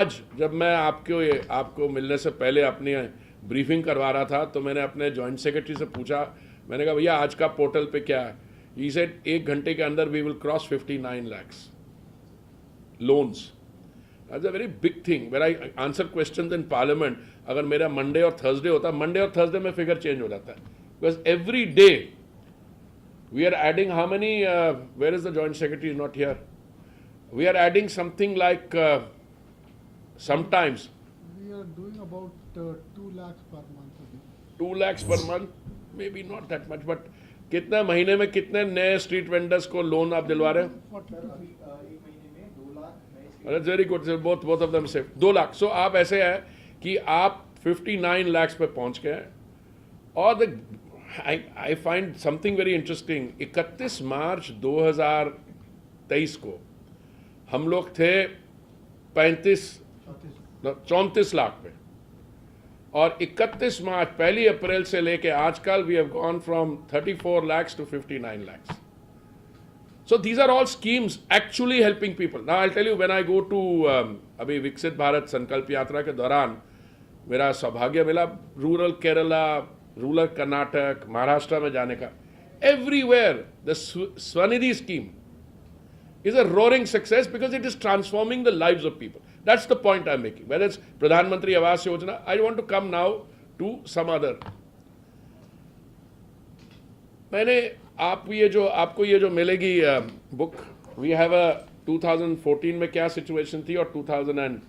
आज जब मैं आपको मिलने से पहले अपनी ब्रीफिंग करवा रहा था तो मैंने अपने जॉइंट सेक्रेटरी से पूछा, मैंने कहा भैया आज का पोर्टल पे क्या है? ही सेड 1 घंटे के अंदर we will cross 59 lakhs loans. That's a very big thing. When I answer questions in parliament, अगर मेरा मंडे और थर्सडे होता, मंडे और थर्सडे में फिगर चेंज हो जाता है. Because every day we are adding how many, where is the joint secretary? Is not here. We are adding something like sometimes we are doing about 2 lakhs per month. 2 lakhs per month, maybe not that much, but कितने महीने में कितने नए street vendors को loan आप दिलवा रहे हो? That's very good. So both of them say 2 lakh. So आप ऐसे है कि आप 59 lakhs पे पहुंच गए. और I find something very interesting. 31 मार्च 2023 को हम लोग थे 34 लाख पे, और 31 मार्च 1 अप्रैल से लेके आजकल we have gone from 34 lakhs to 59 lakhs. So these are all schemes actually helping people. Now I'll tell you, when I go to अभी विकसित भारत संकल्प यात्रा के दौरान मेरा सौभाग्य मिला रूरल केरला, रूरल कर्नाटक, महाराष्ट्र में जाने का. Everywhere the Swanidhi scheme is a roaring success because it is transforming the lives of people. That's the point I'm making. Whether it's Pradhan Mantri Awas Yojana, I want to come now to some other. मैंने आपको ये जो मिलेगी book, we have a 2014 में क्या situation थी और 2000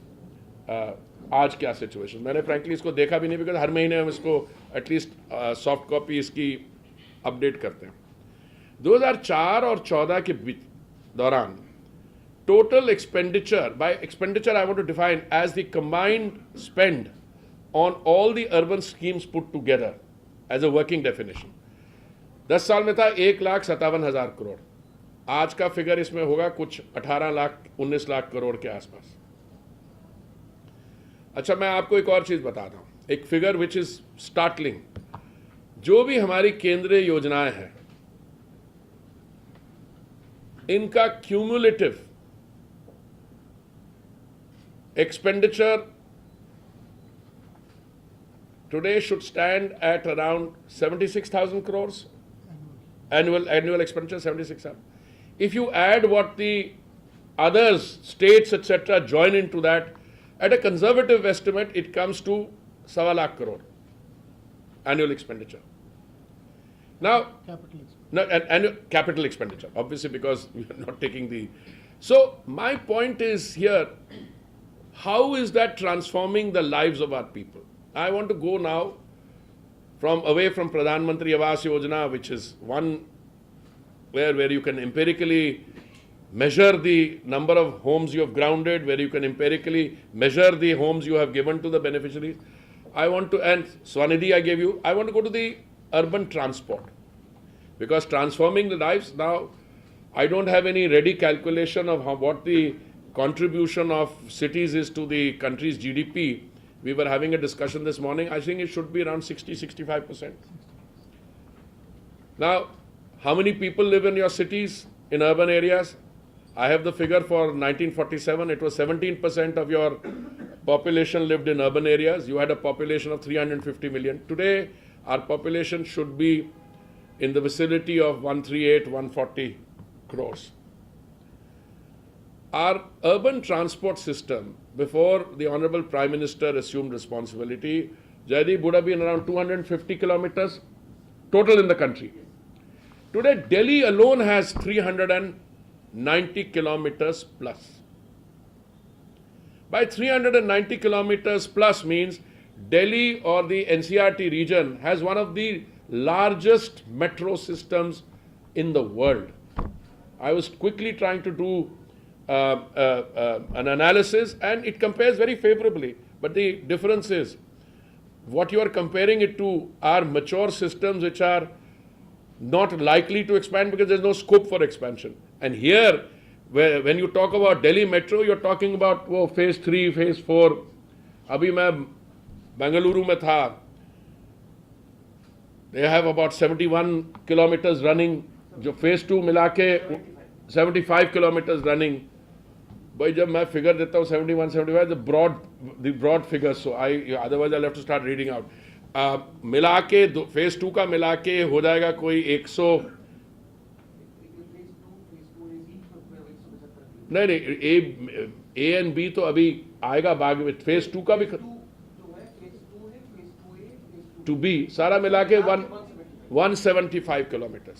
आज क्या सिचुएशन. मैंने फ्रैंकली इसको देखा भी नहीं, बिकॉज हर महीने हम इसको एटलीस्ट सॉफ्ट कॉपी इसकी अपडेट करते हैं. 2004 और 14 के दौरान total expenditure, by expenditure I want to define as the combined spend on all the urban schemes put together as a working definition, 10 साल में था 1,57,000 करोड़. आज का फिगर इसमें होगा कुछ 19 लाख करोड़ के आसपास. अच्छा, मैं आपको एक और चीज बताता हूं, एक फिगर विच इज स्टार्टलिंग. जो भी हमारी केंद्रीय योजनाएं हैं, इनका cumulative expenditure today should stand at around 76,000 crores annual expenditure. 76,000. If you add what the others, states, etc., join into that, at a conservative estimate, it comes to 1.25 lakh crore annual expenditure. Now, capital expenditure, obviously, because we are not taking the. So my point is here, how is that transforming the lives of our people? I want to go now away from Pradhan Mantri Awas Yojana, which is one where you can empirically measure the number of homes you have grounded, where you can empirically measure the homes you have given to the beneficiaries. And Swanidhi I gave you. I want to go to the urban transport. Because transforming the lives, now I don't have any ready calculation of what the contribution of cities is to the country's GDP. We were having a discussion this morning. I think it should be around 60-65%. Now, how many people live in your cities, in urban areas? I have the figure for 1947. It was 17% of your population lived in urban areas. You had a population of 350 million. Today, our population should be in the vicinity of 138-140 crores. Our urban transport system, before the Honorable Prime Minister assumed responsibility, Jaideep, would have been around 250 kilometers total in the country. Today, Delhi alone has 390 kilometers plus. By 390 kilometers plus means Delhi or the NCRT region has one of the largest metro systems in the world. I was quickly trying to do an analysis, and it compares very favorably. But the difference is, what you are comparing it to are mature systems which are not likely to expand because there's no scope for expansion. And here, when you talk about Delhi Metro, you're talking about phase 3, phase 4. अभी मैं बेंगलुरु में था. They have about 71 kilometers running. जो phase 2 मिला के 75 kilometers running. भाई जब मैं फिगर देता हूँ 71, 75, the broad figures, so otherwise I'll have to start reading out. मिला के फेज 2 का मिला के हो जाएगा कोई 100, नहीं ए एंड बी तो अभी आएगा बाद में, फेज 2 का भी टू बी सारा मिला के 175 किलोमीटर।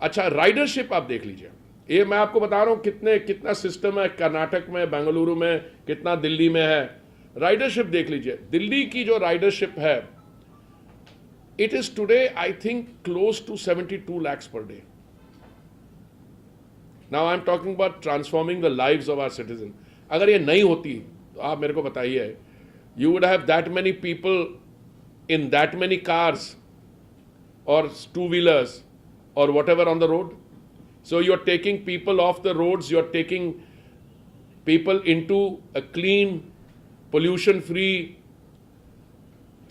अच्छा, राइडरशिप आप देख लीजिए, ये मैं आपको बता रहा हूं कितना सिस्टम है कर्नाटक में, बेंगलुरु में, कितना दिल्ली में है। राइडरशिप देख लीजिए, दिल्ली की जो राइडरशिप है, it is today I think close to 72 lakhs per day. Now I am talking about transforming the lives of our citizen. अगर ये नहीं होती तो आप मेरे को बताइए, you would have that many people in that many cars और two wheelers or whatever on the road. So you're taking people off the roads, you're taking people into a clean, pollution-free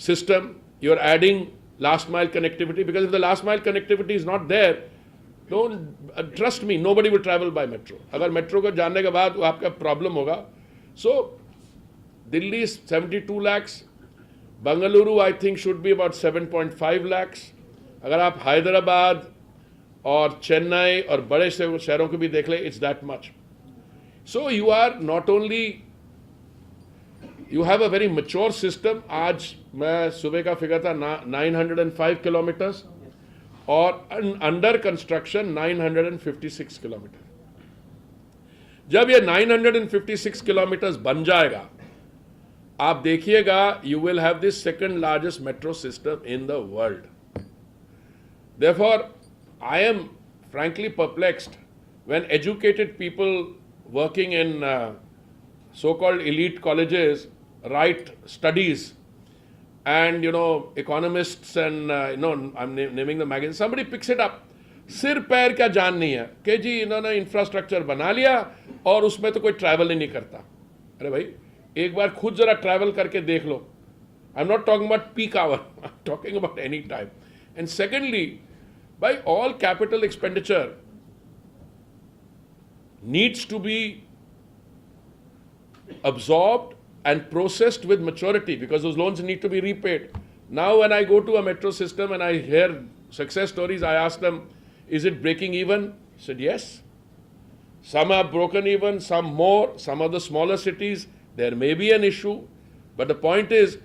system. You're adding last mile connectivity, because if the last mile connectivity is not there, don't trust me, nobody will travel by metro. अगर metro को जानने के बाद आपका problem होगा. So Delhi is 72 lakhs, Bengaluru I think should be about 7.5 lakhs. अगर आप हैदराबाद और चेन्नई और बड़े शहरों को भी देख ले, it's that much. So you are not only, you have a very mature system. आज मैं सुबह का फिगर था 905 किलोमीटर्स और अंडर कंस्ट्रक्शन 956 किलोमीटर. जब ये 956 किलोमीटर्स बन जाएगा, आप देखिएगा, you will have this second largest metro system in the world. Therefore, I am frankly perplexed when educated people working in so-called elite colleges write studies, and economists and I'm naming the magazine, somebody picks it up. सिर पैर क्या जान नहीं है कि जी इन्होंने infrastructure बना लिया और उसमें तो कोई ट्रैवल ही नहीं करता. अरे भाई, एक बार खुद जरा ट्रैवल करके देख लो. I am not talking about peak hour, I am talking about any time. And secondly, by all capital expenditure needs to be absorbed and processed with maturity, because those loans need to be repaid. Now when I go to a metro system and I hear success stories, I ask them, is it breaking even? I said yes. Some have broken even, some more. Some of the smaller cities, there may be an issue, but the point is,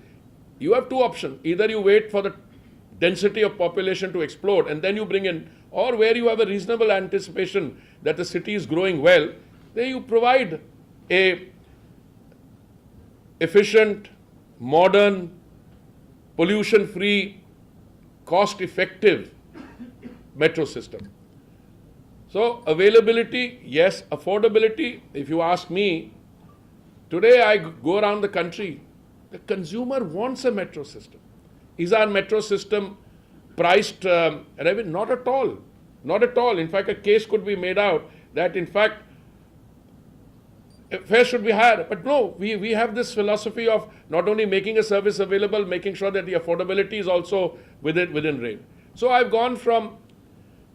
you have two options. Either you wait for the density of population to explode and then you bring in, or where you have a reasonable anticipation that the city is growing well, there you provide a efficient, modern, pollution-free, cost-effective metro system. So availability, yes. Affordability, if you ask me, today I go around the country, the consumer wants a metro system. Is our metro system priced? Not at all. Not at all. In fact, a case could be made out that, in fact, fares should be higher. But no, we have this philosophy of not only making a service available, making sure that the affordability is also within range. So I've gone from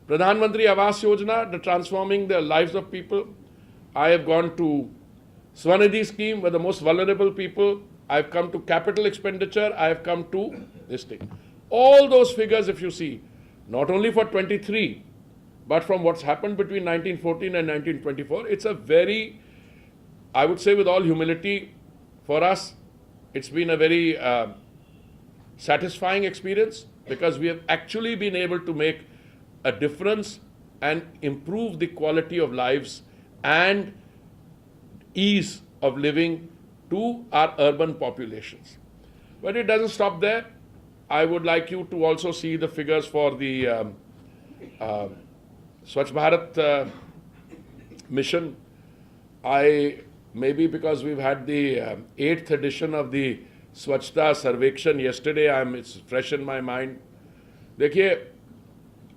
Pradhan Mantri Awas Yojana, the transforming the lives of people. I have gone to Swanidhi scheme, where the most vulnerable people. I've come to capital expenditure, I have come to this thing. All those figures, if you see, not only for 23, but from what's happened between 1914 and 1924, it's a very, I would say with all humility, for us, it's been a very satisfying experience, because we have actually been able to make a difference and improve the quality of lives and ease of living to our urban populations. But it doesn't stop there. I would like you to also see the figures for the Swachh Bharat mission. Maybe because we've had the 8th edition of the Swachhta Sarvekshan yesterday, it's fresh in my mind. देखिए,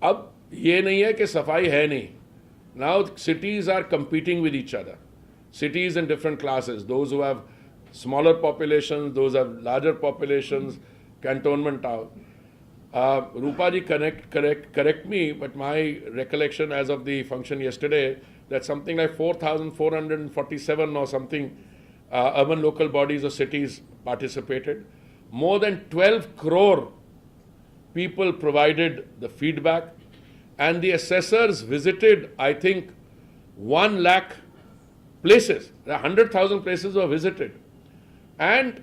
अब ये नहीं है कि सफाई है नहीं. Now cities are competing with each other. Cities in different classes. Those who have smaller populations, those have larger populations, cantonment town. Rupa ji, correct me, but my recollection as of the function yesterday that something like 4,447 or something urban local bodies or cities participated. More than 12 crore people provided the feedback, and the assessors visited, I think, 1 lakh places. 100,000 places were visited. And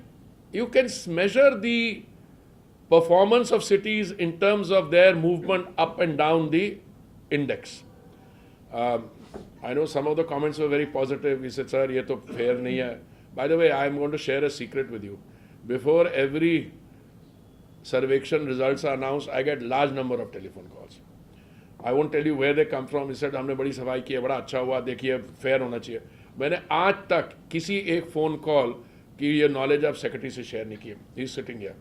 you can measure the performance of cities in terms of their movement up and down the index. I know some of the comments were very positive. We said, sir, ye to fair nahi hai. By the way, I am going to share a secret with you. Before every survection results are announced, I get large number of telephone calls. I won't tell you where they come from. He said, हमने बड़ी सफाई की है, बड़ा अच्छा हुआ, देखिए fair होना चाहिए. मैंने आज तक किसी एक phone call की ये knowledge आप secretary से share नहीं किए. He is sitting here.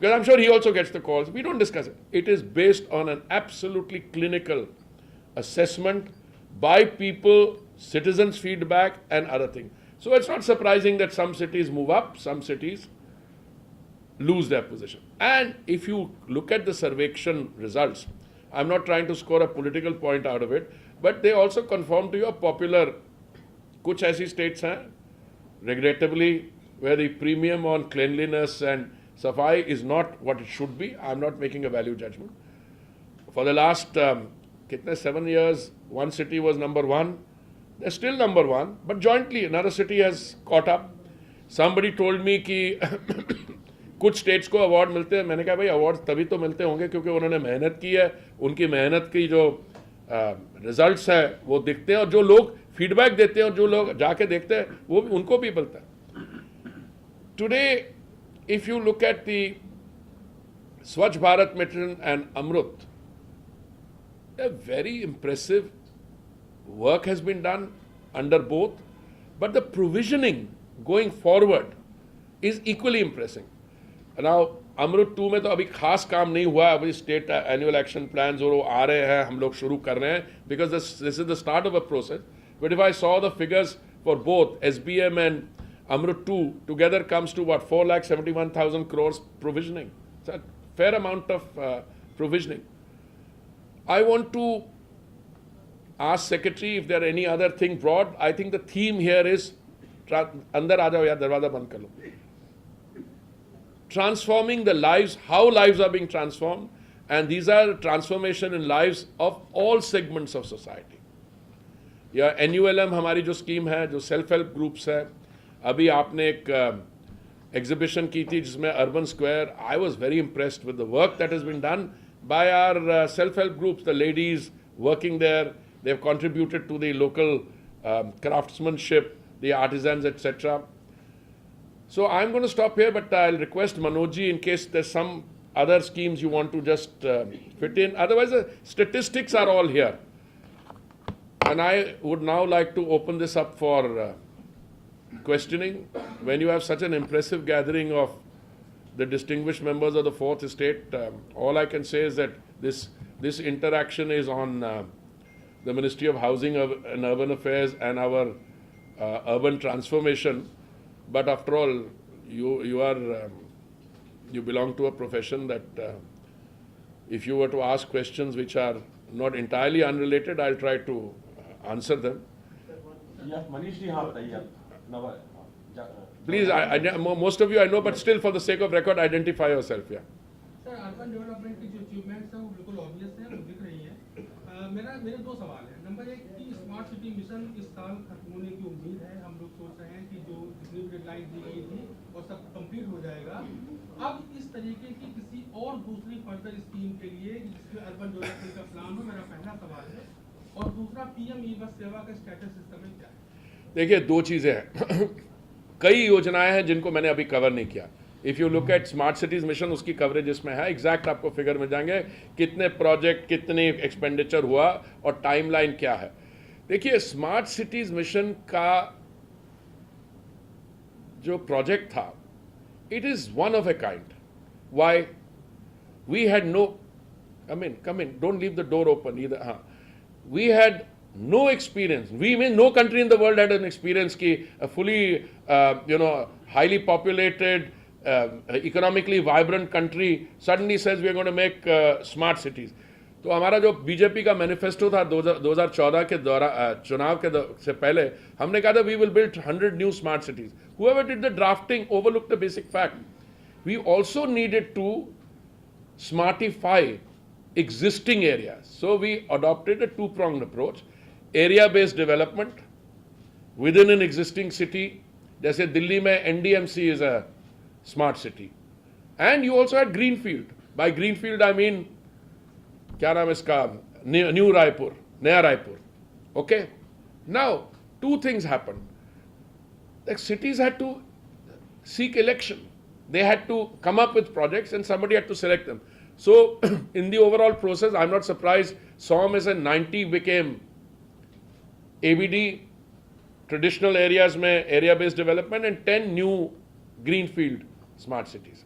Because I'm sure he also gets the calls. We don't discuss it. It is based on an absolutely clinical assessment by people, citizens' feedback and other things. So it's not surprising that some cities move up, some cities lose their position. And if you look at the survection results, I'm not trying to score a political point out of it, but they also conform to your popular. Kuch aisi states hain, regrettably, where the premium on cleanliness and safai is not what it should be. I'm not making a value judgment. For the last 7 years, one city was number one. They're still number one, but jointly another city has caught up. Somebody told me कि कुछ states को award मिलते हैं. मैंने कहा भाई award तभी तो मिलते होंगे क्योंकि उन्होंने मेहनत की है, उनकी मेहनत की जो रिजल्ट्स हैं वो दिखते हैं, और जो लोग फीडबैक देते हैं और जो लोग जाके देखते हैं वो उनको भी मिलता है. Today if you look at the Swachh Bharat mission and Amrut, a very impressive work has been done under both, but the provisioning going forward is equally impressive. Now, अमृत 2 में तो अभी खास काम नहीं हुआ, अभी स्टेट एनुअल एक्शन प्लान्स और वो आ रहे हैं, हम लोग शुरू कर रहे हैं, because this is the start of a process. But if I saw the figures for both SBM and Amrit 2 together comes to what 4,71,000 crores provisioning. It's a fair amount of provisioning. I want to ask Secretary if there are any other thing broad. I think the theme here is अंदर आ जाओ यार, दरवाजा बंद कर लो. Transforming the lives, how lives are being transformed, and these are transformation in lives of all segments of society. या NULM हमारी जो scheme है, जो सेल्फ हेल्प ग्रुप्स है, अभी आपने एक एग्जीबिशन की थी जिसमें urban square. I was very impressed with the work that has been done by our self-help groups, the ladies working there. They've contributed to the local craftsmanship, the artisans, etc. So I'm going to stop here, but I'll request Manojji in case there's some other schemes you want to just fit in. Otherwise, the statistics are all here. And I would now like to open this up for questioning. When you have such an impressive gathering of the distinguished members of the fourth estate, all I can say is that this interaction is on the Ministry of Housing and Urban Affairs and our urban transformation. But after all, you belong to a profession that if you were to ask questions which are not entirely unrelated, I'll try to answer them. Yes, Manish ji, हाँ बताइए आप. Please, most of you I know, but still for the sake of record, identify yourself. Yeah. Sir, urban development की जो achievements हैं वो बिल्कुल obvious हैं, वो दिख रही हैं. मेरे दो सवाल हैं. नंबर एक कि स्मार्ट सिटी मिशन इस साल खत्म होने की उम्मीद है. हम लोग सोच रहे हैं कि जो जितनी भी डेडलाइन दी गई थी वो सब कंप्लीट हो जाएगा. अब इस तरीके की किसी और दूसरी फर्दर स्कीम के लिए जिसमें अर्बन डेवलपमेंट का प्लान हो, मेरा पहला सवाल है. और दूसरा, PM ई-बस सेवा का स्टेटस इस समय क्या है? देखिए, दो चीज़ें हैं. कई योजनाएं हैं जिनको मैंने अभी कवर नहीं किया. If you look eight smart cities mission, उसकी कवरेज इसमें है. एग्जैक्ट आपको फिगर मिल जाएंगे, कितने प्रोजेक्ट, कितने एक्सपेंडिचर हुआ और टाइमलाइन क्या है. देखिए, स्मार्ट सिटीज़ मिशन का जो प्रोजेक्ट था, it is one of a kind. Why? We had no, come in, don't leave the door open either. We had no experience. We mean no country in the world had an experience ki a fully, highly populated, economically vibrant country suddenly says we are going to make smart cities. तो हमारा जो BJP का manifesto था 2014 के चुनाव के से पहले, हमने कहा था we will build 100 new smart cities. Whoever did the drafting overlooked the basic fact. We also needed to smartify existing areas. So we adopted a two-pronged approach. Area-based development within an existing city. जैसे दिल्ली में NDMC is a smart city. And you also had greenfield. By greenfield I mean क्या नाम इसका, new Raipur, नया Raipur. Okay? Now, two things happened. The cities had to seek election. They had to come up with projects and somebody had to select them. So, in the overall process, I'm not surprised, SOM is in 90 became ABD, traditional areas में area-based development, and 10 new greenfield smart cities.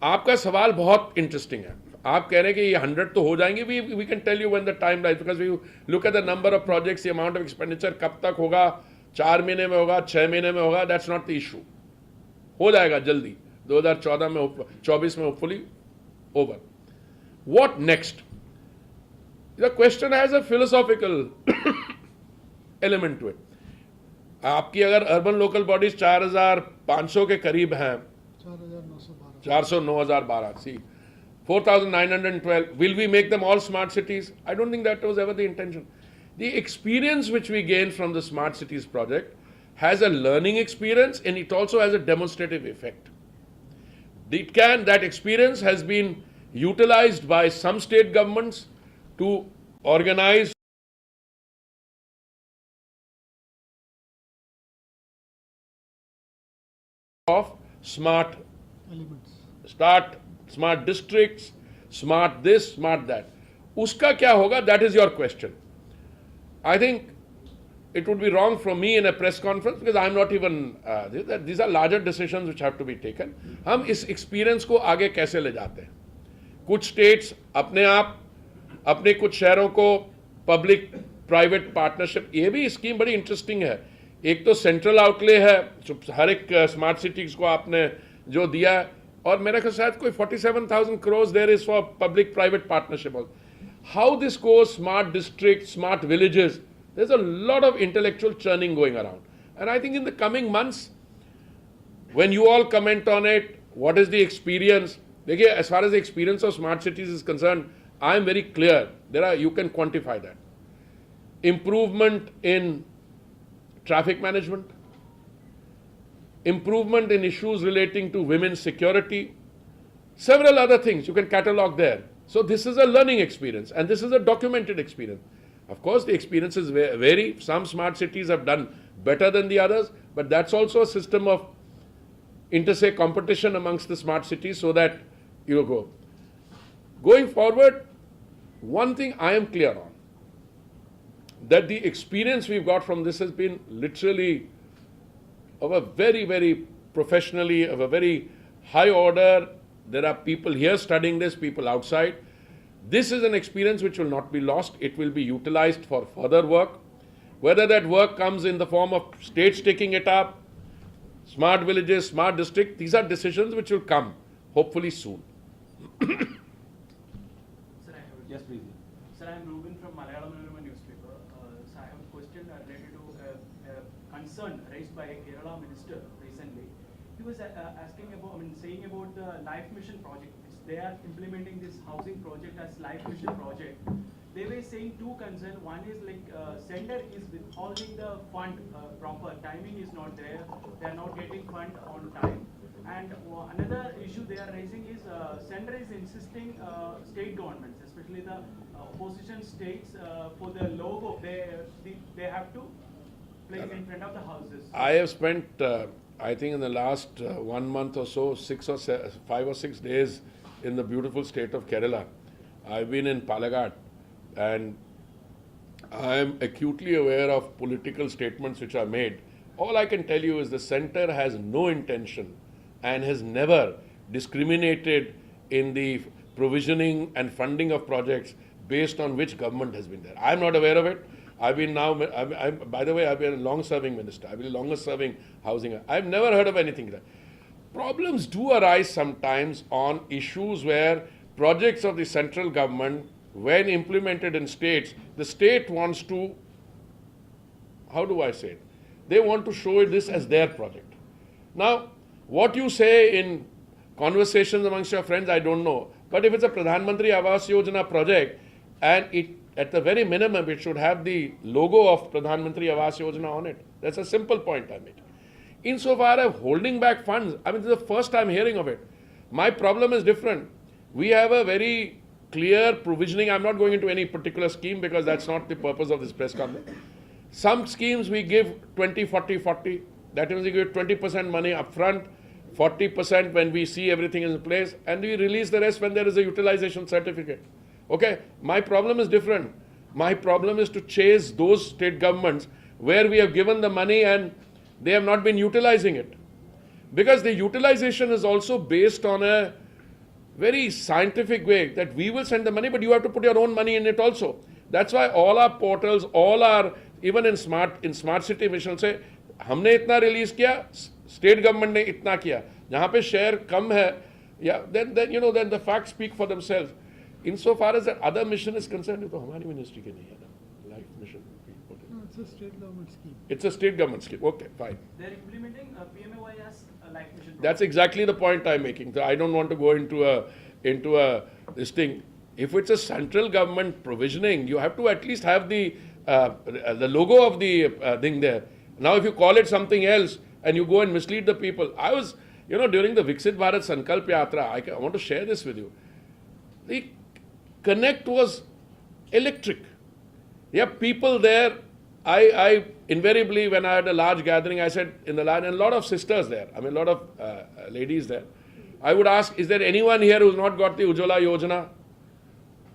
आपका सवाल बहुत interesting है. आप कह रहे हैं कि ये 100 तो हो जाएंगे. We can tell you when the time lies, because we look at the number of projects, the amount of expenditure, कब तक होगा, 4 महीने में होगा, 6 महीने में होगा, that's not the issue. हो जाएगा जल्दी, 2014 में, 24 में hopefully over. What next? The question has a philosophical element to it. आपकी अगर urban local bodies 4,500 के करीब हैं, 409,012, see, 4,912, will we make them all smart cities? I don't think that was ever the intention. The experience which we gained from the smart cities project has a learning experience, and it also has a demonstrative effect. That experience has been utilized by some state governments to organize of smart elements. Smart districts, smart this, smart that. Uska kya hoga? That is your question. I think it would be wrong from me in a press conference, because I'm not even, these are larger decisions which have to be taken. हम इस experience को आगे कैसे ले जाते हैं? कुछ states अपने आप, अपने कुछ शहरों को public private partnership, ये भी स्कीम बड़ी interesting है. एक तो central outlay है, हर एक smart cities को आपने जो दिया है, और मेरे ख्याल शायद कोई 47,000 crores there is for public private partnership also. How this goes, smart districts, smart villages, there's a lot of intellectual churning going around. And I think in the coming months, when you all comment on it, what is the experience? देखिए, as far as the experience of smart cities is concerned, I am very clear. You can quantify that. Improvement in traffic management, improvement in issues relating to women's security, several other things you can catalog there. So this is a learning experience, and this is a documented experience. Of course, the experiences vary. Some smart cities have done better than the others, but that's also a system of inter-se competition amongst the smart cities, so that you go. Going forward, one thing I am clear on, that the experience we've got from this has been literally of a very, very professionally, of a very high order. There are people here studying this, people outside. This is an experience which will not be lost. It will be utilized for further work. Whether that work comes in the form of states taking it up, smart villages, smart district, these are decisions which will come, hopefully soon. Yes, please. Sir, I am Ruben from Malayalam newspaper. So I have a question related to a concern raised by a Kerala minister recently. He was saying about the Life Mission project. They are implementing this housing project as Life Mission project. They were saying two concerns. One is sender is withholding the fund proper. Timing is not there. They are not getting fund on time. And another issue they are raising is sender is insisting state governments, especially the opposition states, for the logo they have to place in front of the houses. I have spent, I think in the last 1 month or so, 5 or 6 days in the beautiful state of Kerala. I've been in Palakkad, and I am acutely aware of political statements which are made. All I can tell you is the center has no intention and has never discriminated in the provisioning and funding of projects based on which government has been there. I'm not aware of it. I've been now, by the way, I've been a long-serving minister. I've been the longest-serving housing. I've never heard of anything like that. Problems do arise sometimes on issues where projects of the central government, when implemented in states, the state wants to, how do I say it? They want to show this as their project. Now, what you say in conversations amongst your friends, I don't know. But if it's a Pradhan Mantri Awas Yojana project, and it, at the very minimum, it should have the logo of Pradhan Mantri Awas Yojana on it. That's a simple point I make. Insofar as holding back funds, I mean, this is the first time hearing of it. My problem is different. We have a very clear provisioning. I'm not going into any particular scheme because that's not the purpose of this press conference. Some schemes we give 20, 40, 40. That means we give 20% money upfront, 40% when we see everything is in place, and we release the rest when there is a utilization certificate. Okay? My problem is different. My problem is to chase those state governments where we have given the money and they have not been utilizing it. Because the utilization is also based on a very scientific way that we will send the money, but you have to put your own money in it also. That's why all our portals, all our, even in smart city mission से हमने इतना release किया, state government ने इतना किया. जहाँ पे share कम है, या then you know then the facts speak for themselves. Insofar as that other mission is concerned, ये तो हमारी मिनिस्ट्री के नहीं है ना, life mission. No, it's a state government scheme. It's a state government scheme. Okay, fine. They're implementing PMAY as a life mission. That's exactly the point I'm making. So I don't want to go into a this thing. If it's a central government provisioning, you have to at least have the logo of the thing there. Now, if you call it something else and you go and mislead the people, I was, during the Viksit Bharat Sankalp Yatra, I want to share this with you. The connect was electric. Yeah, people there. I invariably, when I had a large gathering, I said in the line, and a lot of sisters there, I mean, a lot of ladies there. I would ask, is there anyone here who's not got the Ujjwala Yojana?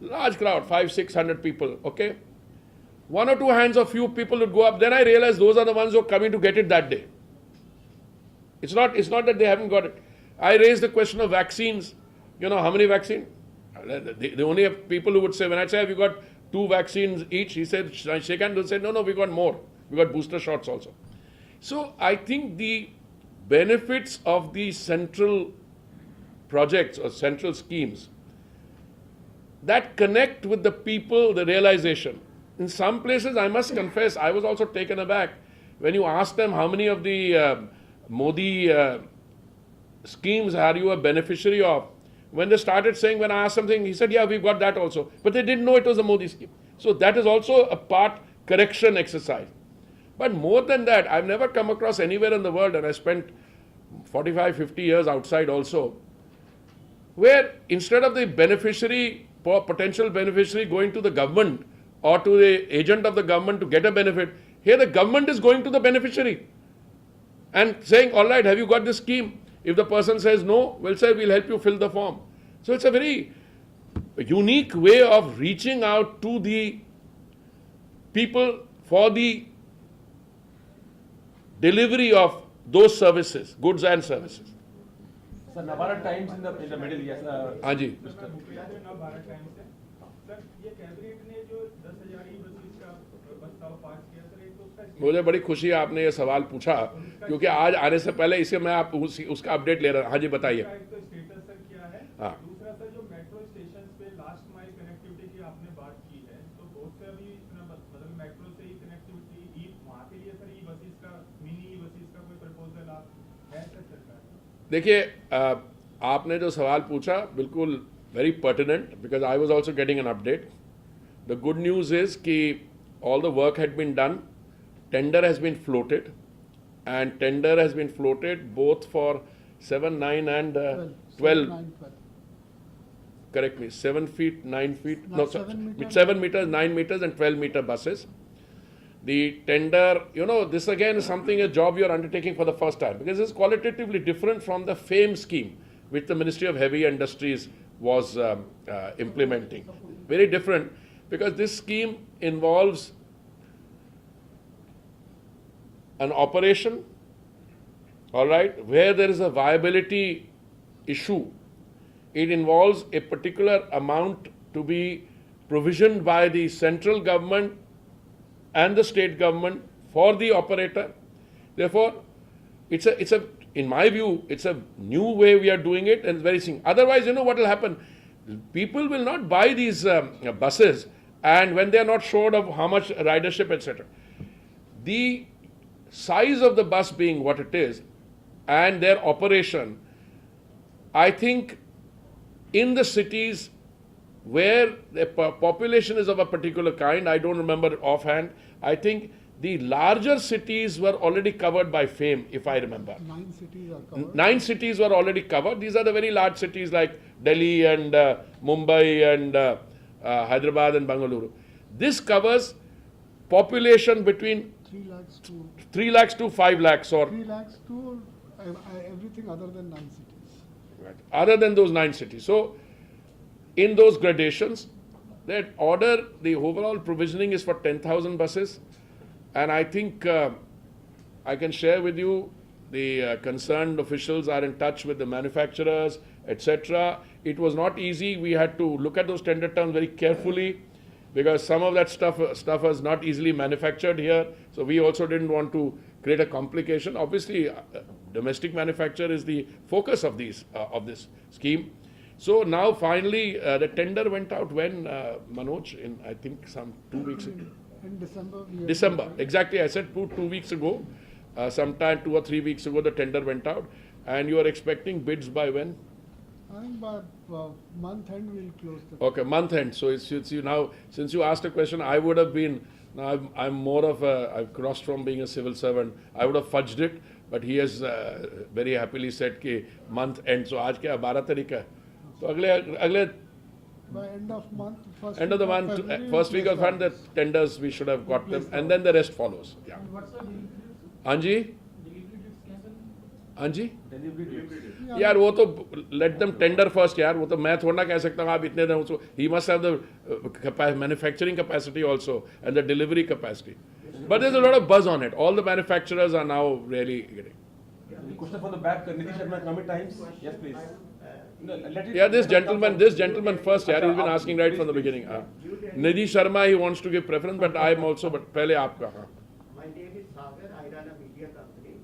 Large crowd, 500-600 people, okay? One or two hands of few people would go up. Then I realized those are the ones who are coming to get it that day. It's not that they haven't got it. I raised the question of vaccines. How many vaccines? They only have people who would say, when I say, have you got 2 vaccines each? He said, shake hands. They said, no, we got more. We got booster shots also. So I think the benefits of the central projects or central schemes that connect with the people, the realization. In some places, I must confess, I was also taken aback when you asked them how many of the Modi schemes are you a beneficiary of. When they started saying, when I asked something, he said, yeah, we've got that also. But they didn't know it was a Modi scheme. So that is also a part correction exercise. But more than that, I've never come across anywhere in the world, and I spent 45, 50 years outside also, where instead of the beneficiary, potential beneficiary going to the government or to the agent of the government to get a benefit, here the government is going to the beneficiary and saying, all right, have you got this scheme? If the person says no, we'll say, we'll help you fill the form. So it's a very unique way of reaching out to the people for the delivery of those services, goods and services. Sir, Navarat Times in the middle, yes. हाँ जी. Bharat times से sir ये cabinet ने जो 10,000 ई-बसेस का प्रस्ताव पास किया sir, एक तो उसका मुझे बड़ी खुशी है आपने ये सवाल पूछा, क्योंकि आज आने से पहले इसे मैं उसका अपडेट ले रहा हूँ. हाँ जी, बताइए. एक तो स्टेटस सर क्या है, हाँ. दूसरा सर जो मेट्रो स्टेशन पे लास्ट माइल कनेक्टिविटी की आपने बात की है, तो बहुत से अभी मतलब मेट्रो से ही कनेक्टिविटी वहाँ के लिए सर ई-बसेस का मिनी ई-बसेस का कोई प्रपोजल आप है सर सरकार? देखिए, आपने जो सवाल पूछा बिल्कुल very pertinent, because I was also getting an update. The good news is that all the work had been done, tender has been floated, and tender has been floated both for 7, 9 and 12. 9, 12. Correct me, 7 feet, 9 feet, No, no, 7 meters. 7 meters, 9 meters and 12 meter buses. The tender, this again is something, a job you are undertaking for the first time, because it's qualitatively different from the FAME scheme, which the Ministry of Heavy Industries was implementing. Very different, because this scheme involves an operation, all right, where there is a viability issue. It involves a particular amount to be provisioned by the central government and the state government for the operator. Therefore, it's a in my view, it's a new way we are doing it, and it's very simple. Otherwise, what will happen? People will not buy these buses, and when they are not sure of how much ridership, etc. The size of the bus being what it is, and their operation, I think in the cities where the population is of a particular kind, I don't remember offhand, I think the larger cities were already covered by FAME, if I remember. 9 cities are covered. 9 cities were already covered. These are the very large cities like Delhi and Mumbai and Hyderabad and Bangalore. This covers population between 3 lakhs to 3 lakhs to 5 lakhs or 3 lakhs to everything other than 9 cities. other than those 9 cities. So, in those gradations, that order, the overall provisioning is for 10,000 buses. And I think I can share with you the concerned officials are in touch with the manufacturers, etc. It was not easy. We had to look at those tender terms very carefully because some of that stuff was not easily manufactured here. So we also didn't want to create a complication. Obviously, domestic manufacture is the focus of this scheme. So now finally the tender went out when, Manoj, in I think some 2 weeks ago. In December. December, exactly. I said 2 weeks ago, sometime 2 or 3 weeks ago, the tender went out, and you are expecting bids by when? I think by month end we'll close the. Okay, month end. So it's you now. Since you asked a question, I would have been. Now I'm more of a. I've crossed from being a civil servant. I would have fudged it, but he has very happily said कि month end. So आज क्या 12 तारीख है? तो अगले By end of month, end of the month, first week of month, the tenders we should have got them, and then the rest follows. Yeah. What's the delivery dates? Anji, Delivery dates क्या है? Anji. Delivery dates. यार वो तो let them tender first यार वो तो मैं थोड़ा ना कह सकता हूँ आप इतने दिन उसको he must have the manufacturing capacity also and the delivery capacity, but there's a lot of buzz on it. All the manufacturers are now really getting. Question from the back, Nidhi Sharma, Economic Times. Yes, please. No, let it- Yeah, this gentleman first यार he's been asking right from the beginning. Nidhi Sharma he wants to give preference, but I'm also but पहले आपका हाँ. My name is Sagar. I run a media company.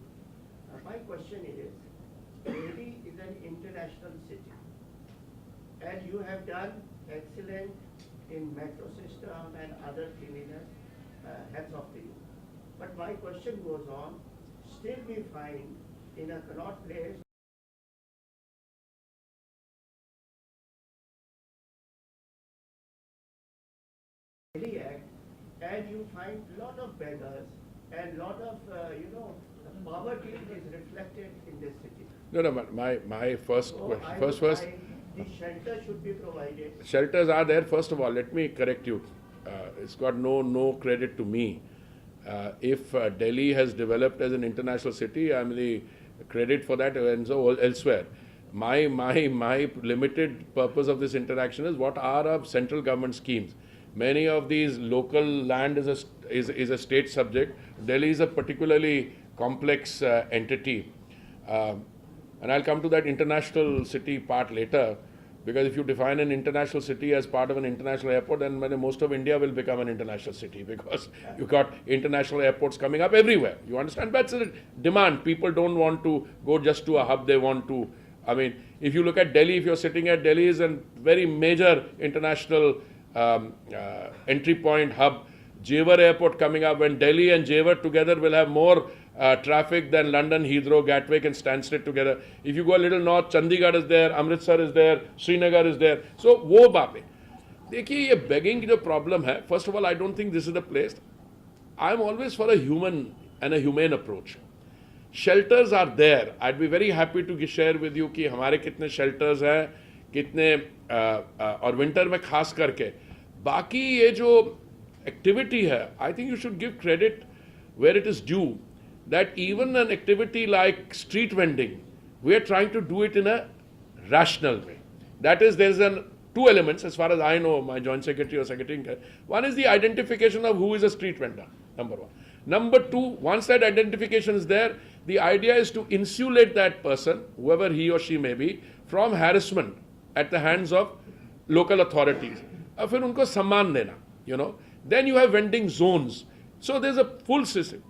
My question is, Delhi is an international city, and you have done excellent in metro system and other cleanliness. Hats off to you. But my question goes on. Still, we find in a Connaught Place. Delhi Act, and you find lot of beggars and lot of poverty is reflected in this city. No, my first So question, I first would find the shelter should be provided. shelters are there. First of all, let me correct you. It's got no credit to me. If Delhi has developed as an international city, I'm the credit for that and so elsewhere. My limited purpose of this interaction is what are our central government schemes. Many of these local land is a state subject. Delhi is a particularly complex entity. And I'll come to that international city part later, because if you define an international city as part of an international airport, then most of India will become an international city, because you've got international airports coming up everywhere. You understand? That's a demand. People don't want to go just to a hub. They want to, I mean, if you look at Delhi, if you're sitting at Delhi is a very major international entry point hub. Jewar Airport coming up, when Delhi and Jewar together will have more traffic than London, Heathrow, Gatwick and Stansted together. If you go a little north, Chandigarh is there, Amritsar is there, Srinagar is there. So, वो बातें. देखिए ये begging की जो problem है, first of all, I don't think this is the place. I'm always for a human and a humane approach. Shelters are there. I'd be very happy to share with you कि हमारे कितने shelters हैं, कितने और winter में खास करके. बाकी ये जो activity है, I think you should give credit where it is due. That even an activity like street vending, we are trying to do it in a rational way. That is, there's two elements as far as I know, my joint secretary or secretary. One is the identification of who is a street vendor, number one. Number two, once that identification is there, the idea is to insulate that person, whoever he or she may be, from harassment at the hands of local authorities. और फिर उनको सम्मान देना, you know. Then you have vending zones. So there's a full system.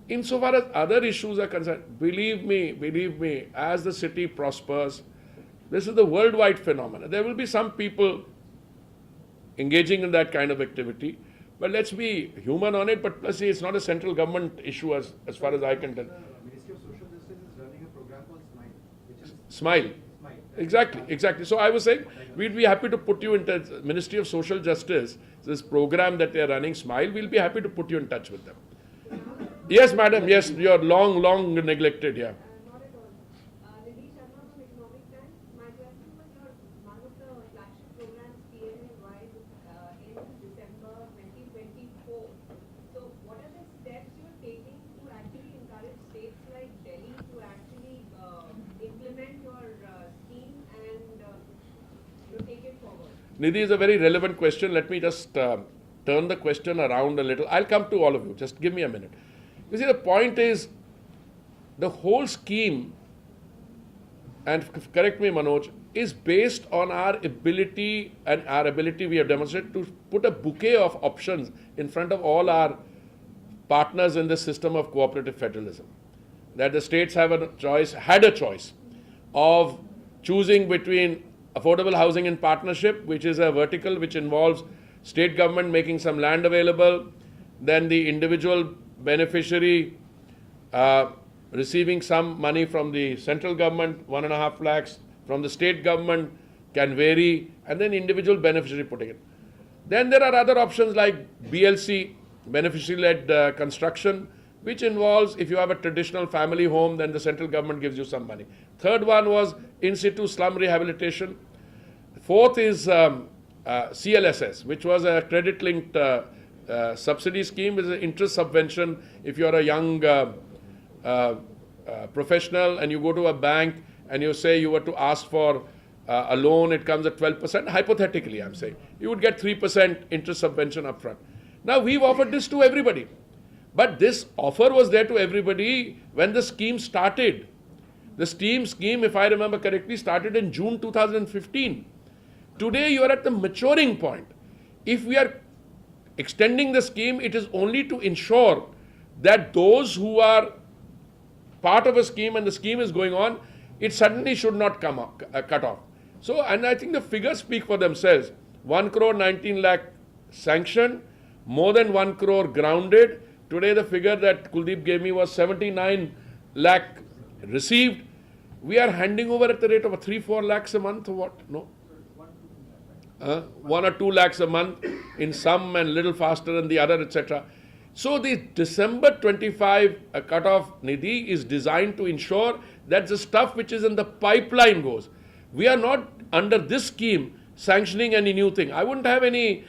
Insofar as other issues are concerned, believe me, as the city prospers, This is the worldwide phenomenon. There will be some people engaging in that kind of activity, but let's be human on it. But let's see, it's not a central government issue as far as I can tell. Ministry of Social Justice is running a program called Smile, which is Smile. Exactly. So I was saying, we'd be happy to put you in touch. Ministry of Social Justice, this program that they are running, Smile, we'll be happy to put you in touch with them. Yes, madam, yes, you're long neglected, yeah. Not at all. Nidhi Sharma from Economic Times. My question was one of the flagship programs PMAY in December 2024. So what are the steps you're taking to actually encourage states like Delhi to actually implement your scheme and take it forward? Nidhi is a very relevant question. Let me just turn the question around a little. I'll come to all of you. Just give me a minute. You see, the point is, the whole scheme, and correct me, Manoj, is based on our ability we have demonstrated to put a bouquet of options in front of all our partners in the system of cooperative federalism. That the states had a choice of choosing between affordable housing in partnership, which is a vertical which involves state government making some land available, then the individual beneficiary receiving some money from the central government, 1.5 lakhs, from the state government can vary, and then individual beneficiary putting it. Then there are other options like BLC, beneficiary-led construction, which involves, if you have a traditional family home, then the central government gives you some money. Third one was in situ slum rehabilitation. Fourth is CLSS, which was a credit-linked subsidy scheme, with an interest subvention. If you are a young professional and you go to a bank and you say you were to ask for a loan, it comes at 12%. Hypothetically, I'm saying, you would get 3% interest subvention upfront. Now, we've offered this to everybody. But this offer was there to everybody when the scheme started. The scheme, if I remember correctly, started in June 2015. Today, you are at the maturing point. If we are extending the scheme, it is only to ensure that those who are part of a scheme and the scheme is going on, it suddenly should not come up, cut off. So, and I think the figures speak for themselves. 1 crore 19 lakh sanctioned, more than 1 crore grounded. Today, the figure that Kuldeep gave me was 79 lakh received. We are handing over at the rate of 3-4 lakhs a month or what? No? 1 or 2 lakhs a month in some and little faster in the other, etc. So the December 25 cutoff, Nidhi, is designed to ensure that the stuff which is in the pipeline goes. We are not under this scheme sanctioning any new thing. I wouldn't have any,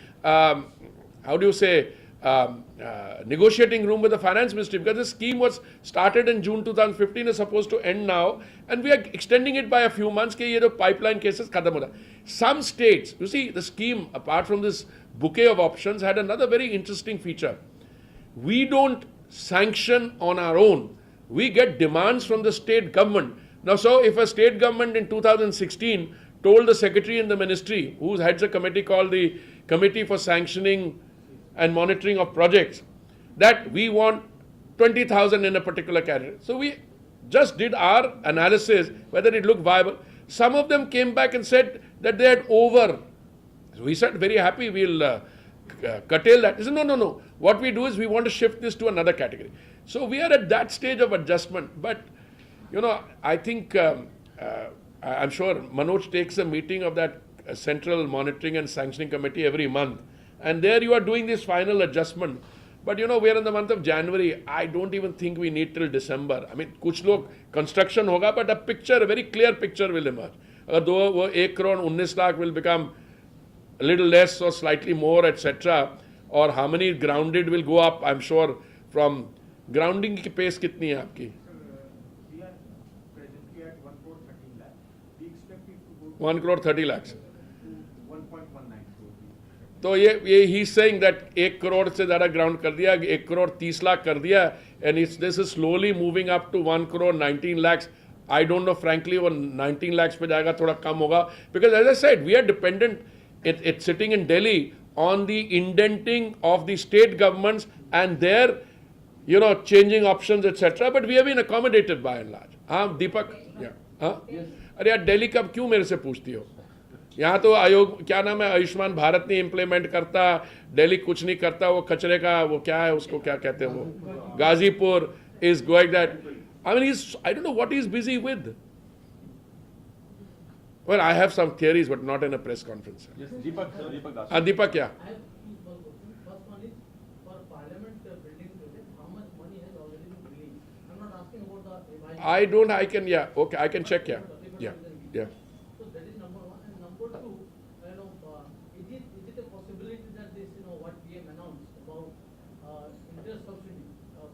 negotiating room with the finance ministry, because the scheme was started in June 2015, is supposed to end now, and we are extending it by a few months. Ke ye the pipeline cases khatam ho. Some states, you see, the scheme, apart from this bouquet of options, had another very interesting feature. We don't sanction on our own. We get demands from the state government. Now, so if a state government in 2016 told the secretary in the ministry, who heads a committee called the Committee for Sanctioning and Monitoring of Projects, that we want 20,000 in a particular category. So we just did our analysis whether it looked viable. Some of them came back and said that they had over. So we said, very happy, we'll curtail that. He said, no. What we do is we want to shift this to another category. So we are at that stage of adjustment. But, you know, I think, I'm sure Manoj takes a meeting of that Central Monitoring and Sanctioning Committee every month. And there you are doing this final adjustment. But you know, we are in the month of January. I don't even think we need till December. I mean, kuch log construction hoga, but a very clear picture will emerge. Though 1 crore 19 lakh will become a little less or slightly more, etc. Or how many grounded will go up, I'm sure, from grounding ki pace kitni hai aapki? We are presently at 1 crore 13 lakh. We expect it to go 1 crore 30 lakhs. to 1.19 crore. तो ये he saying that 1 crore से ज़्यादा ground कर दिया, 1 करोड़ 30 लाख कर दिया, and it's this is slowly moving up to 1 crore 19 lakhs. I don't know frankly वो 19 lakhs पे जाएगा, थोड़ा कम होगा, because as I said we are dependent it's sitting in Delhi on the indenting of the state governments and their, you know, changing options, etc. But we have been accommodative by and large. Deepak? Yeah. हाँ? अरे यार दिल्ली कब क्यों मेरे से पूछती हो? यहाँ तो आयोग क्या नाम है, आयुष्मान भारत नहीं इम्प्लीमेंट करता, दिल्ली कुछ नहीं करता, वो कचरे का वो क्या है उसको क्या कहते हैं वो Ghazipur is going that. I mean, I don't know what he's busy with. Well, I have some theories, but not in a press conference. Yes, Deepak, sir, Deepak Das. Deepak, yeah. I have two small questions. First one is for Parliament building project, how much money has already been released? I'm not asking about the revised. I can, yeah, okay, I can check, yeah. Yeah, yeah. So that is number one. And number two, is it a possibility that this, what PM announced about interest subsidy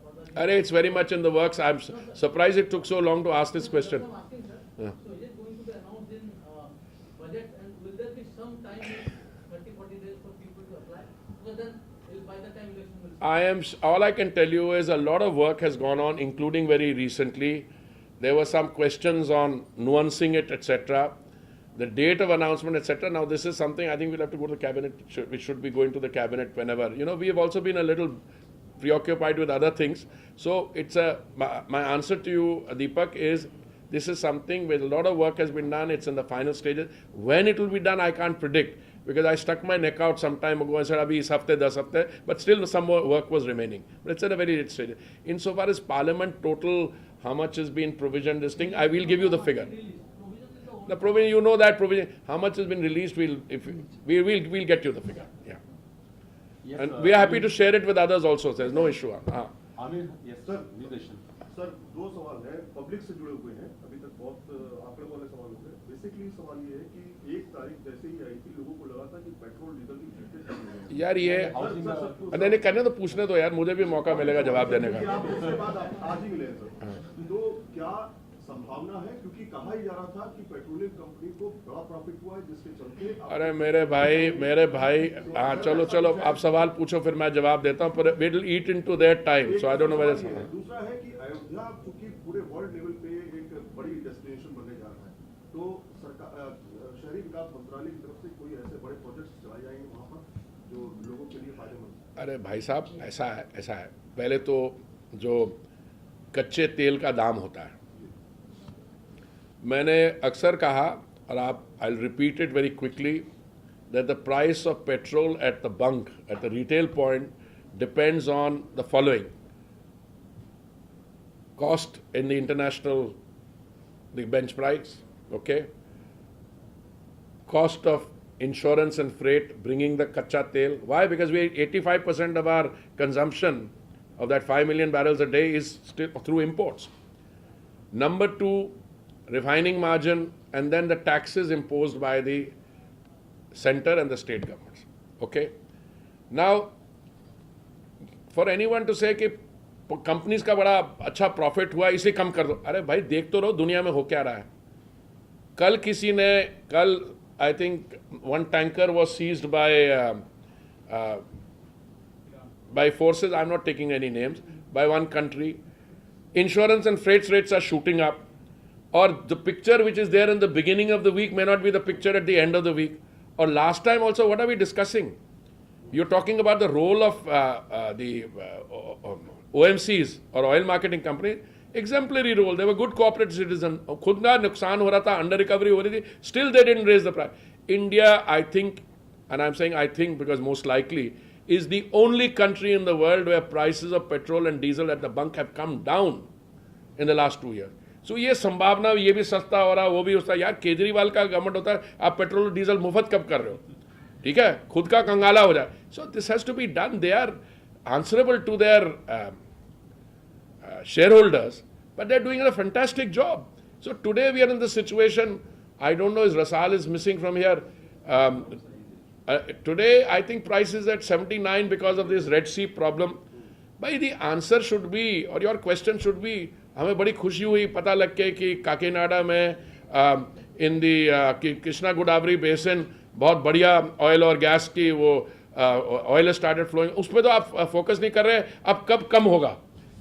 for the... Arey, it's very much in the works. I'm surprised it took so long to ask this question. I'm asking, sir. Yeah. So is it going to be announced in budget, and will there be some time, 30-40 days for people to apply? Because then by the time election will start. All I can tell you is a lot of work has gone on, including very recently. There were some questions on nuancing it, etc. The date of announcement, etc. Now, this is something I think we'll have to go to the cabinet. We should be going to the cabinet whenever. We have also been a little preoccupied with other things. So, my answer to you, Deepak, is this is something where a lot of work has been done. It's in the final stages. When it will be done, I can't predict, because I stuck my neck out some time ago and said, "Abhi is hafte, 10 hafte," but still some more work was remaining. But it's at a very late stage. Insofar as Parliament total, how much has been provisioned, this thing, I will give you the figure. The provision, you know that provision, how much has been released, we'll get you the figure. Yeah. Yes, And we are happy to share it with others also. There's no issue. Amir, yes, Sir. Nideshan. Sir दो सवाल हैं, public से जुड़े हुए हैं, अभी तक बहुत आंकड़े वाले सवाल हो गए. बेसिकली सवाल ये है कि 1 तारीख जैसे ही आई थी, लोगों को लगा था कि पेट्रोल डीजल की कीमतें कम हो गई. यार ये नहीं करने तो पूछने दो यार, मुझे भी मौका मिलेगा जवाब देने का. उसके बाद आज ही मिले हैं सर. तो क्या संभावना है, क्योंकि कहा ही जा रहा था कि पेट्रोलियम कंपनी को बड़ा प्रॉफिट हुआ है, जिसके चलते अरे मेरे भाई हाँ चलो आप सवाल पूछो, फिर मैं जवाब देता हूँ, पर we will eat into their time, so I don't know whether. दूसरा है कि अयोध्या चूंकि पूरे वर्ल्ड लेवल पे एक बड़ी डेस्टिनेशन बनने जा रहा है, तो सरकार शहरी विकास मंत्रालय की तरफ से कोई ऐसे बड़े प्रोजेक्ट्स चलाए जाएंगे वहाँ पर जो लोगों के लिए फायदेमंद. अरे भाई साहब ऐसा है, पहले तो जो कच्चे तेल का दाम होता है, मैंने अक्सर कहा, और I will repeat it very quickly, that the price of petrol at the bunk, at the retail point, depends on the following: cost in the international, the bench price, okay, cost of insurance and freight bringing the kacha tel. Why? Because 85% of our consumption of that 5 million barrels a day is still through imports. Number 2, refining margin, and then the taxes imposed by the center and the state governments. Okay. Now, for anyone to say कि companies का बड़ा अच्छा profit हुआ, इसे कम कर दो, अरे भाई देख तो रहो दुनिया में हो क्या रहा है. कल I think one tanker was seized by forces, I am not taking any names, by one country. Insurance and freight rates are shooting up, और the picture which is there in the beginning of the week may not be the picture at the end of the week. और last time also what are we discussing? You're talking about the role of the OMCs or oil marketing companies. Exemplary role. They were good corporate citizens. खुद का नुकसान हो रहा था, under recovery हो रही थी. Still they didn't raise the price. India, I think, and I'm saying I think because most likely, is the only country in the world where prices of petrol and diesel at the bunk have come down in the last 2 years. So ये संभावना, ये भी सस्ता हो रहा, वो भी होता. यार केजरीवाल का गवर्नमेंट होता है, आप पेट्रोल और डीजल मुफ्त कब कर रहे हो? ठीक है, खुद का कंगाला हो जाए. So this has to be done. They are answerable to their shareholders, but they are doing a fantastic job. So today we are in the situation, I don't know is Russell is missing from here. Today I think price is at 79 because of this Red Sea problem. भाई the answer should be, or your question should be, हमें बड़ी खुशी हुई पता लग के कि काकीनाडा में in the Krishna Godavari basin बहुत बढ़िया ऑयल और गैस की वो ऑयल स्टार्टेड फ्लोइंग. उस पर तो आप फोकस नहीं कर रहे. अब कब कम होगा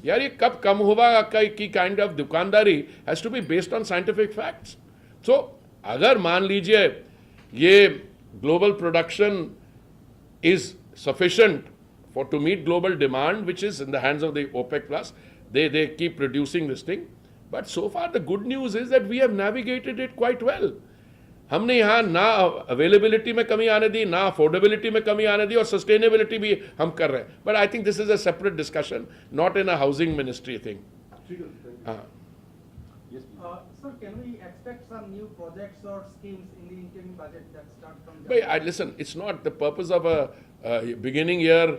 यार, ये कब कम होगा की काइंड ऑफ दुकानदारी has to be based on scientific facts. So अगर मान लीजिए ये global production is sufficient for to meet global demand which is in the hands of the OPEC+, they keep producing this thing, But so far the good news is that we have navigated it quite well. हमने यहाँ ना availability में कमी आने दी, ना affordability में कमी आने दी, और सस्टेनेबिलिटी भी हम कर रहे हैं. But I think this is a separate discussion, not in a housing ministry thing. Sir, can we expect some new projects or schemes in the interim budget that start from But listen, it's not the purpose of a beginning year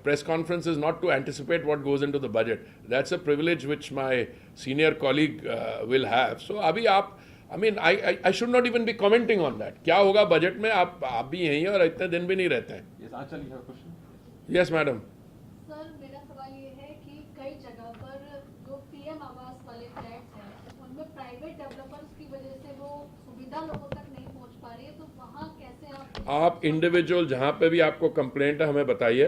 press conference is not to anticipate what goes into the budget. That's a privilege which my senior colleague will have. So अभी आप, I mean, I should not even be commenting on that. क्या होगा budget में, आप भी यहीं हैं और इतने दिन भी नहीं रहते हैं. Yes, Achal, you have a question? Yes, madam. Sir, मेरा सवाल ये है कि कई जगह पर जो पीएम आवास वाले फ्लैट्स हैं उनमें प्राइवेट डेवलपर्स की वजह से वो सुविधा लोगों तक नहीं पहुंच पा रही है, तो वहाँ कैसे आप इंडिविजुअल जहाँ पे भी आपको कंप्लेंट है हमें बताइए.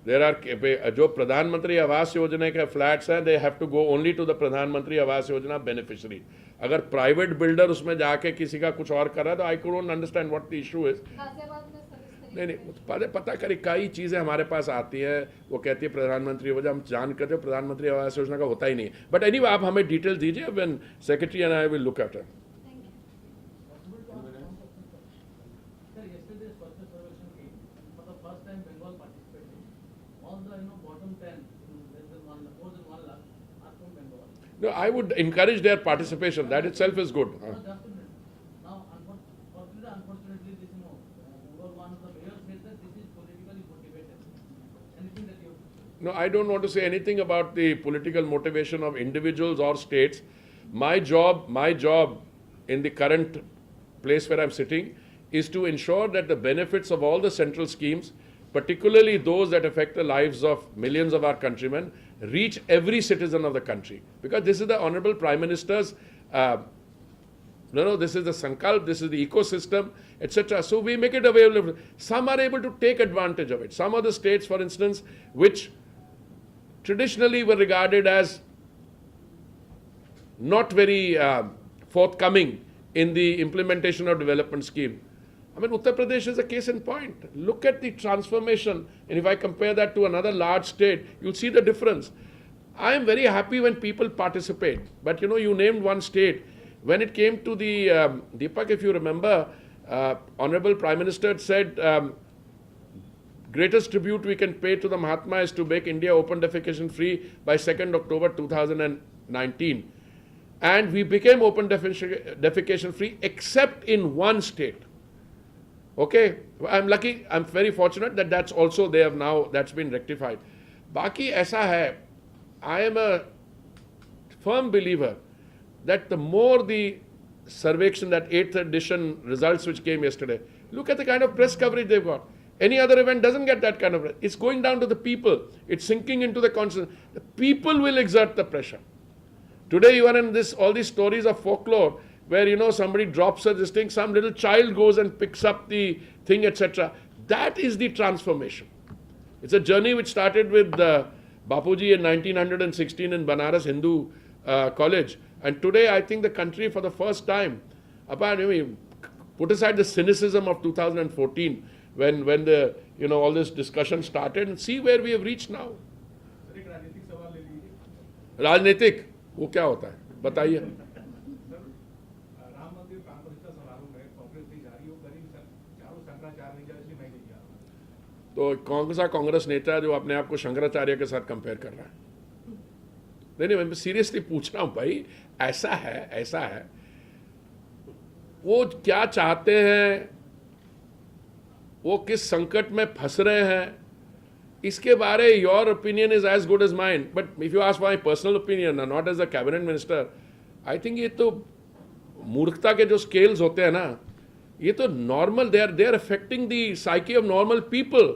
देर आर जो प्रधानमंत्री आवास योजना के फ्लैट्स हैं, they have to go only to the Pradhan Mantri Awas योजना बेनिफिशियरी. अगर प्राइवेट बिल्डर उसमें जाके किसी का कुछ और कर रहा है तो I don't understand what the issue is. नहीं, पता करें कई चीज़ें हमारे पास आती हैं, वो कहती है प्रधानमंत्री योजना, हम जान करते हैं प्रधानमंत्री आवास योजना का होता ही नहीं है. बट एनीवे आप हमें डिटेल दीजिए, when secretary and I will look at it. No, I would encourage their participation. That itself is good. Now, unfortunately, this, one of the mayors said that this is politically motivated. Anything that you... No, I don't want to say anything about the political motivation of individuals or states. My job in the current place where I'm sitting is to ensure that the benefits of all the central schemes, particularly those that affect the lives of millions of our countrymen, reach every citizen of the country. Because this is the Honorable Prime Minister's, this is the Sankalp, this is the ecosystem, etc. So we make it available. Some are able to take advantage of it. Some of the states, for instance, which traditionally were regarded as not very forthcoming in the implementation of development scheme. I mean, Uttar Pradesh is a case in point. Look at the transformation, and if I compare that to another large state, you'll see the difference. I am very happy when people participate, but you named one state. When it came to the, Deepak, if you remember, Honorable Prime Minister had said, greatest tribute we can pay to the Mahatma is to make India open defecation free by 2nd October 2019. And we became open defecation free except in one state. Okay, I'm lucky, I'm very fortunate that that's also there now, that's been rectified. Baki aisa hai, I am a firm believer that the more the survection, that 8th edition results which came yesterday, look at the kind of press coverage they've got. Any other event doesn't get that kind of, it's going down to the people, it's sinking into the consciousness. The people will exert the pressure. Today you are in all these stories of folklore, where somebody drops this thing, some little child goes and picks up the thing, etc. That is the transformation. It's a journey which started with Bapuji in 1916 in Banaras Hindu College, and today I think the country for the first time, put aside the cynicism of 2014 when the all this discussion started, and see where we have reached now. राजनीतिक वो क्या होता है बताइए. तो कौन सा कांग्रेस नेता है जो अपने आप को शंकराचार्य के साथ कंपेयर कर रहा है? नहीं, मैं सीरियसली पूछ रहा हूं भाई, ऐसा है. वो क्या चाहते हैं, वो किस संकट में फंस रहे हैं, इसके बारे your opinion is as good as mine. But if you ask my personal opinion, not as a cabinet minister, I think ये तो मूर्खता के जो स्केल्स होते हैं ना, ये तो normal, they are affecting the psyche of normal people.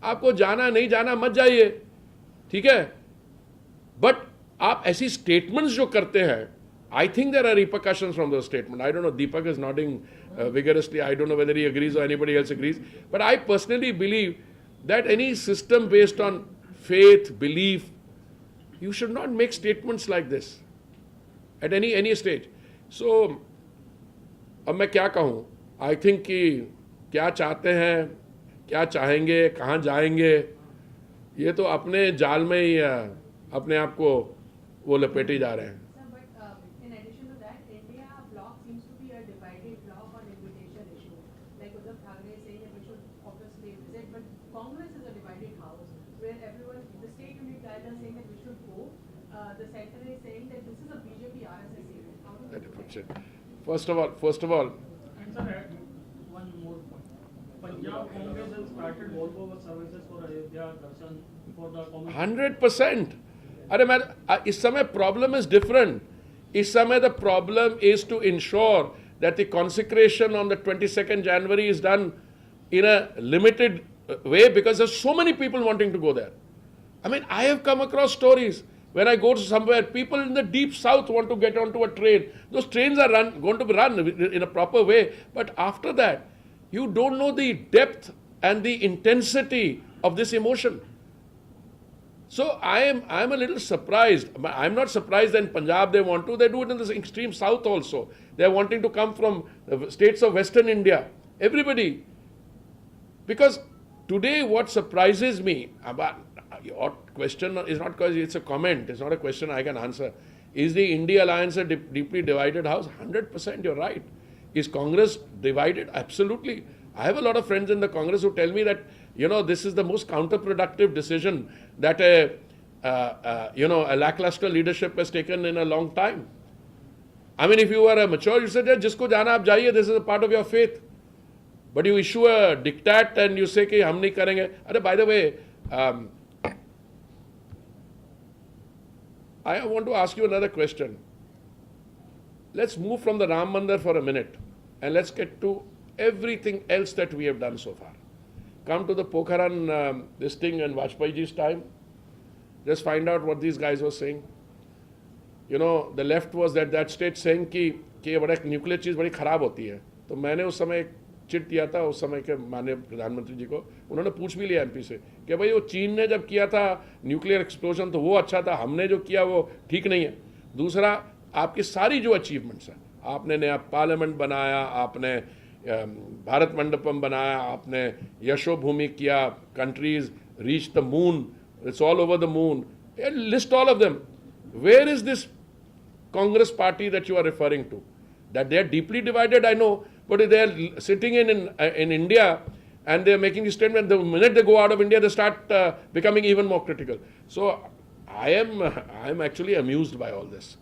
आपको जाना नहीं जाना मत जाइए, ठीक है, बट आप ऐसी स्टेटमेंट्स जो करते हैं, I think there are repercussions from those statement. I don't know, Deepak is noting vigorously, I don't know whether he agrees or anybody else agrees, but I personally believe that any system based on faith, belief, you should not make statements like this at any stage. So अब मैं क्या कहूँ, I think कि क्या चाहते हैं, क्या चाहेंगे, कहाँ जाएंगे, ये तो अपने जाल में ही अपने आप को वो लपेटे जा रहे हैं. a divided block on invitation issue. Like Uddhav Thackeray saying that we should obviously visit, but Congress is a divided house where everyone, the state unit guys are saying that we should go. The center is saying that this is a BJP RSS event. How do we do that? First of all, And sir, one more point. Punjab Congress has started Volvo services for Ayodhya Darshan for the common. 100%. अरे मैं इस समय problem is different. इस समय the problem is to ensure that the consecration on the 22nd January is done in a limited way because there's so many people wanting to go there. I mean, I have come across stories when I go to somewhere, people in the deep south want to get onto a train. Those trains are going to be run in a proper way. But after that, you don't know the depth and the intensity of this emotion. So I am a little surprised. I'm not surprised that in Punjab they want to. They do it in the extreme south also. They're wanting to come from the states of Western India. Everybody. Because today what surprises me about your question is not because it's a comment, it's not a question I can answer. Is the India alliance a deeply divided house? 100% you're right. Is Congress divided? Absolutely. I have a lot of friends in the Congress who tell me that, this is the most counterproductive decision that a lackluster leadership has taken in a long time. I mean, if you are a mature, you say, jisko jana aap jaiye, this is a part of your faith. But you issue a diktat and you say, ki hum nahi karenge. By the way, I want to ask you another question. Let's move from the Ram Mandir for a minute and let's get to everything else that we have done so far. Come to the Pokhran, this thing in Vajpayeeji's time. Just find out what these guys were saying. The left was at that stage saying कि ये बड़ा nuclear चीज़ बड़ी खराब होती है. तो मैंने उस समय चिट दिया था उस समय के माननीय प्रधानमंत्री जी को. उन्होंने पूछ भी लिया एमपी से कि भाई वो चीन ने जब किया था न्यूक्लियर एक्सप्लोजन तो वो अच्छा था, हमने जो किया वो ठीक नहीं है. दूसरा, आपकी सारी जो अचीवमेंट्स हैं, आपने नया पार्लियामेंट बनाया, आपने भारत मंडपम बनाया, आपने यशोभूमि किया, countries reached the moon, it's all over the moon. List all of them. Where is this Congress party that you are referring to? That they are deeply divided, I know, but they are sitting in India and they are making this statement. The minute they go out of India, they start becoming even more critical. So I am actually amused by all this.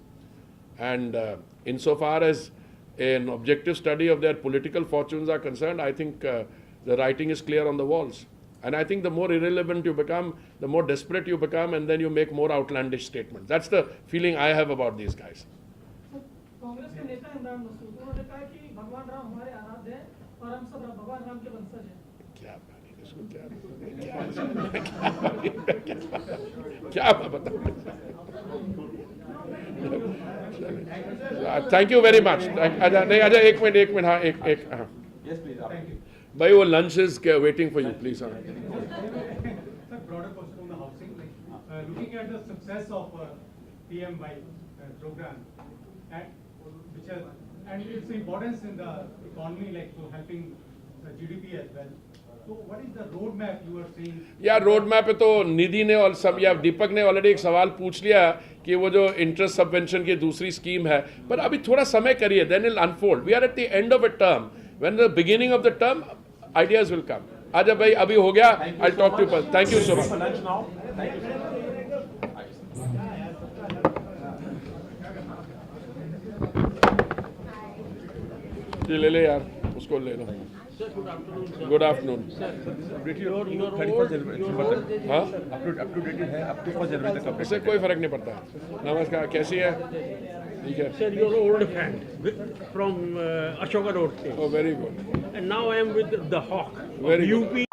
And insofar as an objective study of their political fortunes are concerned, I think the writing is clear on the walls. And I think the more irrelevant you become, the more desperate you become, and then you make more outlandish statements. That's the feeling I have about these guys. Congress के नेता इमरान मसूद उन्होंने कहा कि भगवान राम हमारे आराध्य हैं और हम सब भगवान राम के वंशज हैं. क्या बताऊं? Thank you very much. नहीं आजा एक मिनट हाँ एक हाँ. Yes, please. Thank you. भाई वो lunch is waiting for you, please. हाँ. Sir, broader question on the housing. Looking at the success of PMY program and its importance in the economy, like to helping the GDP as well. So, what is the roadmap you are seeing? यार road map पे तो निधि ने और सब या दीपक ने already एक सवाल पूछ लिया कि वो जो इंटरेस्ट सबवेंशन की दूसरी स्कीम है, पर अभी थोड़ा समय करिए, then it'll unfold. We are at the end of a term. When the beginning of the term, ideas will come. आजा भाई अभी हो गया. I'll talk to you. Thank you so much. For lunch now. Thank you. ले ले यार उसको ले लो. Good afternoon. हाँ? Up to date है, up to 1 जनवरी तक. इससे कोई फर्क नहीं पड़ता. नमस्कार, कैसी है? ठीक है. Sir, your old friend from Ashoka Road. Oh, very good. And now I am with the Hawk. Very good. UP.